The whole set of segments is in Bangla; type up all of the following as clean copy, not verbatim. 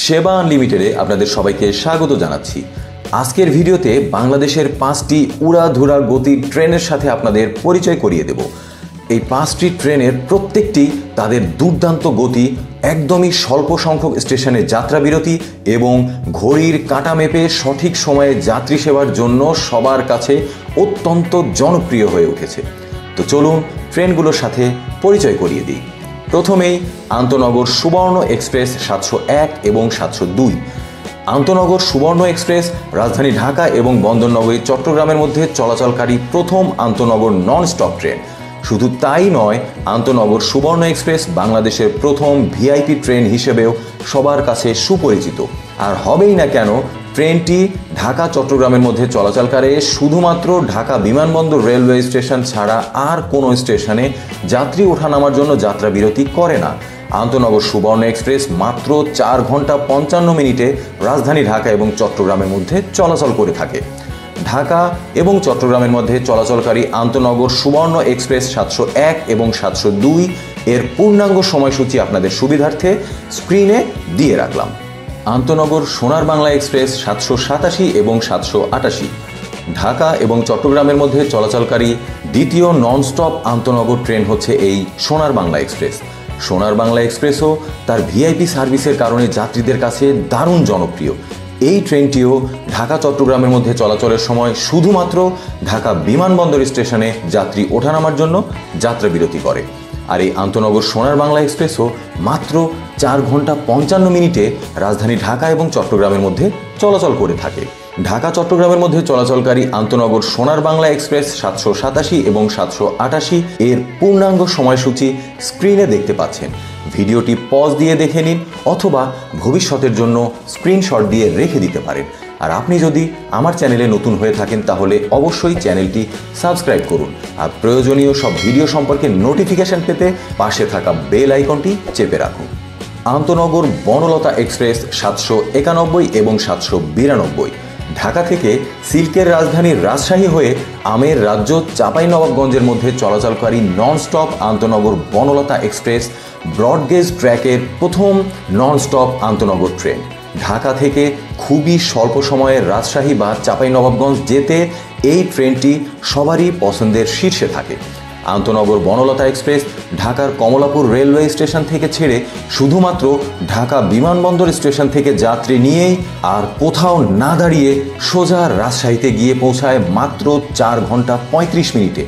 সেবা আনলিমিটেডে আপনাদের সবাইকে স্বাগত জানাচ্ছি। আজকের ভিডিওতে বাংলাদেশের 5টি উড়াধুরা গতির ট্রেনের সাথে আপনাদের পরিচয় করিয়ে দেব। এই 5টি ট্রেনের প্রত্যেকটি তাদের দুর্দান্ত গতি, একদমই স্বল্প সংখ্যক স্টেশনে যাত্রা বিরতি এবং ঘড়ির কাঁটা মেপে সঠিক সময়ে যাত্রী সেবার জন্য সবার কাছে অত্যন্ত জনপ্রিয় হয়ে উঠেছে। তো চলুন ট্রেনগুলোর সাথে পরিচয় করিয়ে দিই। প্রথমেই আন্তনগর সুবর্ণ এক্সপ্রেস 701 এবং 702। আন্তনগর সুবর্ণ এক্সপ্রেস রাজধানী ঢাকা এবং বন্দরনগরী চট্টগ্রামের মধ্যে চলাচলকারী প্রথম আন্তনগর নন স্টপ ট্রেন। শুধু তাই নয়, আন্তনগর সুবর্ণ এক্সপ্রেস বাংলাদেশের প্রথম ভিআইপি ট্রেন হিসেবেও সবার কাছে সুপরিচিত। আর হবেই না কেন, ট্রেনটি ঢাকা চট্টগ্রামের মধ্যে চলাচলকারী শুধুমাত্র ঢাকা বিমানবন্দর রেলওয়ে স্টেশন ছাড়া আর কোনো স্টেশনে যাত্রী ওঠানামার জন্য যাত্রা বিরতি করে না। আন্তনগর সুবর্ণ এক্সপ্রেস মাত্র 4 ঘন্টা 55 মিনিটে রাজধানী ঢাকা এবং চট্টগ্রামের মধ্যে চলাচল করে থাকে। ঢাকা এবং চট্টগ্রামের মধ্যে চলাচলকারী আন্তনগর সুবর্ণ এক্সপ্রেস 701 এবং 702 এর পূর্ণাঙ্গ সময়সূচি আপনাদের সুবিধার্থে স্ক্রিনে দিয়ে রাখলাম। আন্তনগর সোনার বাংলা এক্সপ্রেস 787 এবং 788। ঢাকা এবং চট্টগ্রামের মধ্যে চলাচলকারী দ্বিতীয় ননস্টপ আন্তনগর ট্রেন হচ্ছে এই সোনার বাংলা এক্সপ্রেস। সোনার বাংলা এক্সপ্রেসও তার ভিআইপি সার্ভিসের কারণে যাত্রীদের কাছে দারুণ জনপ্রিয়। এই ট্রেনটিও ঢাকা চট্টগ্রামের মধ্যে চলাচলের সময় শুধুমাত্র ঢাকা বিমানবন্দর স্টেশনে যাত্রী ওঠানামার জন্য যাত্রা বিরতি করে। আর এই আন্তনগর সোনার বাংলা এক্সপ্রেসও মাত্র 4 ঘন্টা 55 মিনিটে রাজধানী ঢাকা এবং চট্টগ্রামের মধ্যে চলাচল করে থাকে। ঢাকা চট্টগ্রামের মধ্যে চলাচলকারী আন্তনগর সোনার বাংলা এক্সপ্রেস 787 এবং 788 এর পূর্ণাঙ্গ সময়সূচি স্ক্রিনে দেখতে পাচ্ছেন। ভিডিওটি পজ দিয়ে দেখে নিন অথবা ভবিষ্যতের জন্য স্ক্রিনশট দিয়ে রেখে দিতে পারেন। আর আপনি যদি আমার চ্যানেলে নতুন হয়ে থাকেন তাহলে অবশ্যই চ্যানেলটি সাবস্ক্রাইব করুন আর প্রয়োজনীয় সব ভিডিও সম্পর্কে নোটিফিকেশন পেতে পাশে থাকা বেল আইকনটি চেপে রাখুন। আন্তনগর বনলতা এক্সপ্রেস 791 এবং 792। ঢাকা থেকে সিল্কের রাজধানী রাজশাহী হয়ে আমের রাজ্য চাঁপাইনবাবগঞ্জের মধ্যে চলাচলকারী ননস্টপ আন্তনগর বনলতা এক্সপ্রেস ব্রডগেজ ট্র্যাকের প্রথম ননস্টপ আন্তনগর ট্রেন। ঢাকা থেকে খুবই স্বল্প সময়ে রাজশাহী বা চাঁপাইনবাবগঞ্জ যেতে এই ট্রেনটি সবারই পছন্দের শীর্ষে থাকে। আন্তনগর বনলতা এক্সপ্রেস ঢাকার কমলাপুর রেলওয়ে স্টেশন থেকে ছেড়ে শুধুমাত্র ঢাকা বিমানবন্দর স্টেশন থেকে যাত্রী নিয়েই আর কোথাও না দাঁড়িয়ে সোজা রাজশাহীতে গিয়ে পৌঁছায় মাত্র 4 ঘন্টা 35 মিনিটে।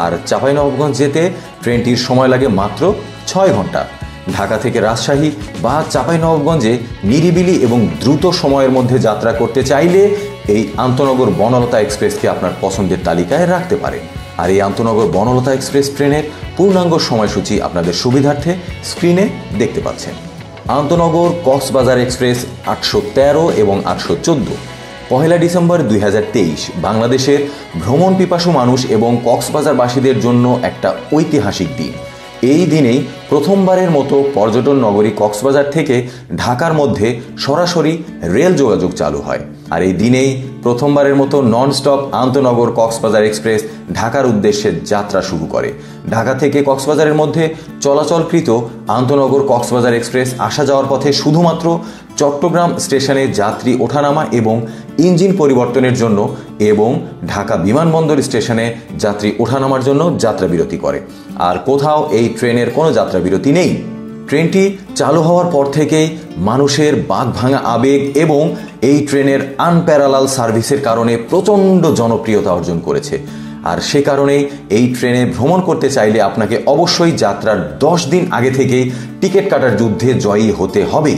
আর চাঁপাইনবাবগঞ্জ যেতে ট্রেনটির সময় লাগে মাত্র 6 ঘন্টা। ঢাকা থেকে রাজশাহী বা চাঁপাইনবাবগঞ্জে নিরিবিলি এবং দ্রুত সময়ের মধ্যে যাত্রা করতে চাইলে এই আন্তনগর বনলতা এক্সপ্রেসকে আপনার পছন্দের তালিকায় রাখতে পারেন। আর এই আন্তনগর বনলতা এক্সপ্রেস ট্রেনের পূর্ণাঙ্গ সময়সূচি আপনাদের সুবিধার্থে স্ক্রিনে দেখতে পাচ্ছেন। আন্তনগর কক্সবাজার এক্সপ্রেস 813 এবং 814। 1 ডিসেম্বর 2023 বাংলাদেশের ভ্রমণ পিপাসু মানুষ এবং কক্সবাজারবাসীদের জন্য একটা ঐতিহাসিক দিন। এই দিনেই প্রথমবারের মতো পর্যটন নগরী কক্সবাজার থেকে ঢাকার মধ্যে সরাসরি রেল যোগাযোগ চালু হয়। আর এই দিনেই প্রথমবারের মতো ননস্টপ আন্তনগর কক্সবাজার এক্সপ্রেস ঢাকার উদ্দেশ্যে যাত্রা শুরু করে। ঢাকা থেকে কক্সবাজারের মধ্যে চলাচলকৃত আন্তনগর কক্সবাজার এক্সপ্রেস আসা যাওয়ার পথে শুধুমাত্র চট্টগ্রাম স্টেশনে যাত্রী ওঠানামা এবং ইঞ্জিন পরিবর্তনের জন্য এবং ঢাকা বিমানবন্দর স্টেশনে যাত্রী ওঠানামার জন্য যাত্রা বিরতি করে। আর কোথাও এই ট্রেনের কোনো যাত্রা বিরতি নেই। ট্রেনটি চালু হওয়ার পর থেকেই মানুষের বাঁধভাঙা আবেগ এবং এই ট্রেনের আনপ্যারালাল সার্ভিসের কারণে প্রচণ্ড জনপ্রিয়তা অর্জন করেছে। আর সে কারণেই এই ট্রেনে ভ্রমণ করতে চাইলে আপনাকে অবশ্যই যাত্রার 10 দিন আগে থেকেই টিকিট কাটার যুদ্ধে জয়ী হতে হবে।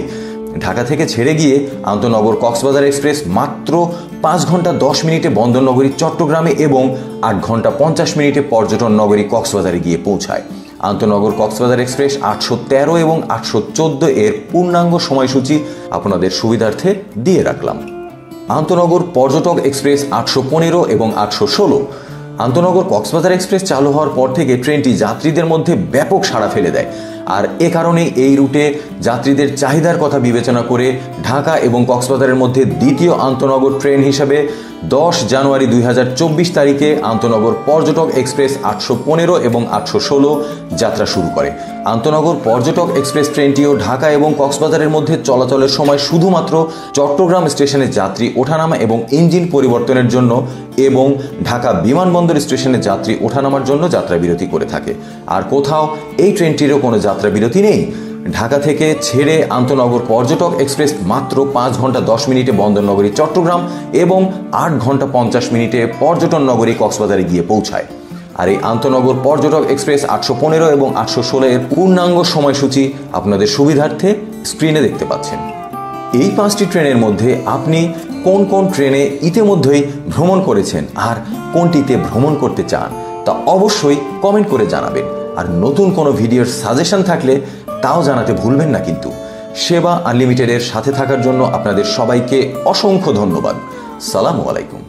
ঢাকা থেকে ছেড়ে গিয়ে আন্তনগর কক্সবাজার এক্সপ্রেস মাত্র 5 ঘন্টা 10 মিনিটে বন্দরনগরী চট্টগ্রামে এবং 8 ঘন্টা 50 মিনিটে পর্যটন নগরী কক্সবাজারে গিয়ে পৌঁছায়। আন্তনগর কক্সবাজার এক্সপ্রেস 813 এবং 814 এর পূর্ণাঙ্গ সময়সূচি আপনাদের সুবিধার্থে দিয়ে রাখলাম। আন্তনগর পর্যটক এক্সপ্রেস 815 এবং 816। আন্তনগর কক্সবাজার এক্সপ্রেস চালু হওয়ার পর থেকে ট্রেনটি যাত্রীদের মধ্যে ব্যাপক সাড়া ফেলে দেয়। আর এ কারণে এই রুটে যাত্রীদের চাহিদার কথা বিবেচনা করে ঢাকা এবং কক্সবাজারের মধ্যে দ্বিতীয় আন্তনগর ট্রেন হিসেবে 10 জানুয়ারি 2024 তারিখে আন্তনগর পর্যটক এক্সপ্রেস 815 এবং 816 যাত্রা শুরু করে। আন্তনগর পর্যটক এক্সপ্রেস ট্রেনটিও ঢাকা এবং কক্সবাজারের মধ্যে চলাচলের সময় শুধুমাত্র চট্টগ্রাম স্টেশনে যাত্রী ওঠানামা এবং ইঞ্জিন পরিবর্তনের জন্য এবং ঢাকা বিমানবন্দর স্টেশনে যাত্রী ওঠানামার জন্য যাত্রা বিরতি করে থাকে। আর কোথাও এই ট্রেনটিরও কোনো যাত্রা বিরতি নেই। ঢাকা থেকে ছেড়ে আন্তনগর পর্যটক এক্সপ্রেস মাত্র 5 ঘন্টা 10 মিনিটে বন্দরনগরী চট্টগ্রাম এবং 8 ঘন্টা 50 মিনিটে পর্যটন নগরী কক্সবাজারে গিয়ে পৌঁছায়। আর এই আন্তনগর পর্যটক এক্সপ্রেস 815 এবং 816 এর পূর্ণাঙ্গ সময়সূচি আপনাদের সুবিধার্থে স্ক্রিনে দেখতে পাচ্ছেন। এই 5টি ট্রেনের মধ্যে আপনি কোন কোন ট্রেনে ইতিমধ্যেই ভ্রমণ করেছেন আর কোনটিতে ভ্রমণ করতে চান তা অবশ্যই কমেন্ট করে জানাবেন। আর নতুন কোনো ভিডিওর সাজেশন থাকলে তাও জানাতে ভুলবেন না কিন্তু। সেবা আনলিমিটেডের সাথে থাকার জন্য আপনাদের সবাইকে অসংখ্য ধন্যবাদ। সালামু আলাইকুম।